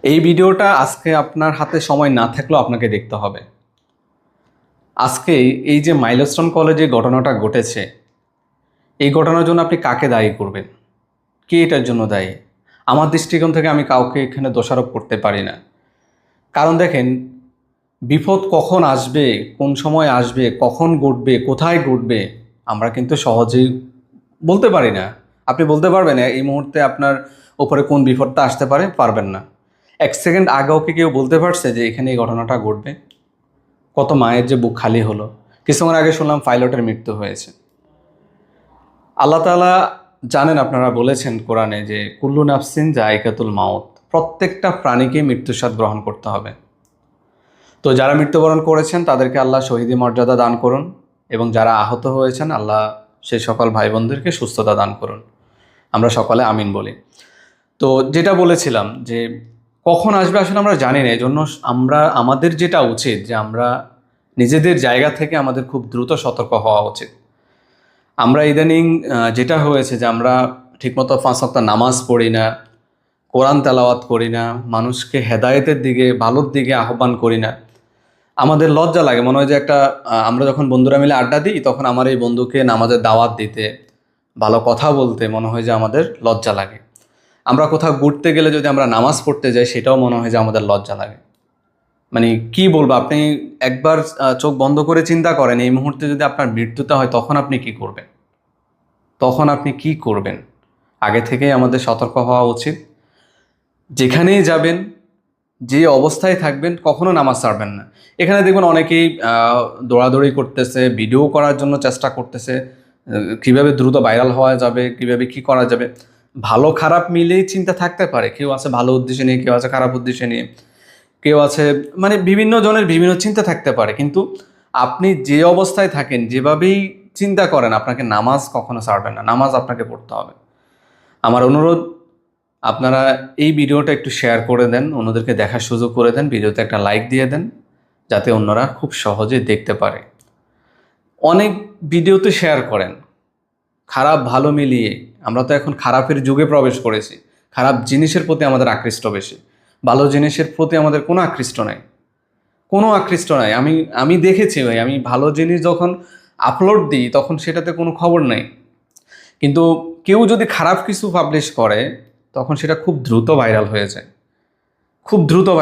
এই ভিডিওটা আজকে আপনার হাতে সময় না থাকলেও আপনাকে দেখতে হবে। আজকে এই যে মাইলস্টোন কলেজে ঘটনাটা ঘটেছে, এই ঘটনার জন্য আপনি কাকে দায়ী করবেন? কে এটার জন্য দায়ী? আমার দৃষ্টিকোণ থেকে আমি কাউকে এখানে দোষারোপ করতে পারি না। কারণ দেখেন, বিপদ কখন আসবে, কোন সময় আসবে, কখন ঘটবে, কোথায় ঘটবে, আমরা কিন্তু সহজেই বলতে পারি না। আপনি বলতে পারবেন এই মুহূর্তে আপনার উপরে কোন বিপদটা আসতে পারে? পারবেন না। এক সেকেন্ড আগেও কি কেউ বলতে পারছে যে এখানে এই ঘটনাটা ঘটবে? কত মায়ের যে বুক খালি হলো। কিছুক্ষণ আগে শুনলাম পাইলটের মৃত্যু হয়েছে। আল্লাহ তাআলা জানেন, আপনারা বলেছেন কোরআনে যে কুল্লু নাফসিন যায়কাতুল মাউত, প্রত্যেকটা প্রাণীকে মৃত্যুর স্বাদ গ্রহণ করতে হবে। তো যারা মৃত্যুবরণ করেছেন তাদেরকে আল্লাহ শহীদি মর্যাদা দান করুন, এবং যারা আহত হয়েছেন আল্লাহ সেই সকল ভাই বোনদেরকে সুস্থতা দান করুন। আমরা সকলে আমিন বলি। তো যেটা বলেছিলাম যে কখন আসবে আসলে আমরা জানি না। এই জন্য আমাদের যেটা উচিত যে আমরা নিজেদের জায়গা থেকে আমাদের খুব দ্রুত সতর্ক হওয়া উচিত। আমরা ইদানিং যেটা হয়েছে যে আমরা ঠিকমতো 5 ওয়াক্ত নামাজ পড়ি না, কোরআন তেলাওয়াত করি না, মানুষকে হেদায়েতের দিকে, ভালোর দিকে আহ্বান করি না। আমাদের লজ্জা লাগে, মনে হয় যে একটা আমরা যখন বন্ধুরা মিলে আড্ডা দিই তখন আমার এই বন্ধুকে নামাজের দাওয়াত দিতে, ভালো কথা বলতে মনে হয় যে আমাদের লজ্জা লাগে। আমরা কোথাও ঘুরতে গেলে যদি আমরা নামাজ পড়তে যাই সেটাও মনে হয় যে আমাদের লজ্জা লাগে। মানে কি বলবো, আপনি একবার চোখ বন্ধ করে চিন্তা করেন, এই মুহূর্তে যদি আপনার মৃত্যুটা হয় তখন আপনি কি করবেন? তখন আপনি কি করবেন? আগে থেকেই আমাদের সতর্ক হওয়া উচিত। যেখানেই যাবেন, যে অবস্থায় থাকবেন, কখনো নামাজ ছাড়বেন না। এখানে দেখবেন অনেকেই দৌড়াদৌড়ি করতেছে, ভিডিও করার জন্য চেষ্টা করতেছে, কিভাবে দ্রুত ভাইরাল হওয়া যাবে, কিভাবে কি করা যাবে। ভালো খারাপ মিলেই চিন্তা থাকতে পারে। কেউ আছে ভালো উদ্দেশ্যে নিয়ে, কেউ আছে খারাপ উদ্দেশ্যে নিয়ে, কেউ আছে মানে বিভিন্ন জনের বিভিন্ন চিন্তা থাকতে পারে। কিন্তু আপনি যে অবস্থায় থাকেন, যেভাবেই চিন্তা করেন, আপনাকে নামাজ কখনো ছাড়বেন না। নামাজ আপনাকে পড়তে হবে। আমার অনুরোধ, আপনারা এই ভিডিওটা একটু শেয়ার করে দেন, অন্যদেরকে দেখার সুযোগ করে দেন, ভিডিওতে একটা লাইক দিয়ে দেন, যাতে অন্যরা খুব সহজে দেখতে পারে। অনেক ভিডিওতে শেয়ার করেন, খারাপ ভালো মিলিয়ে। আমরা তো এখন খারাপের যুগে প্রবেশ করেছি। খারাপ জিনিসের প্রতি আমাদের আকৃষ্ট বেশি, ভালো জিনিসের প্রতি আমাদের কোনো আকৃষ্ট নাই, কোনো আকৃষ্ট নাই। আমি দেখেছি ভাই, আমি ভালো জিনিস যখন আপলোড দিই তখন সেটাতে কোনো খবর নেই, কিন্তু কেউ যদি খারাপ কিছু পাবলিশ করে তখন সেটা খুব দ্রুত ভাইরাল হয়ে যায়, খুব দ্রুত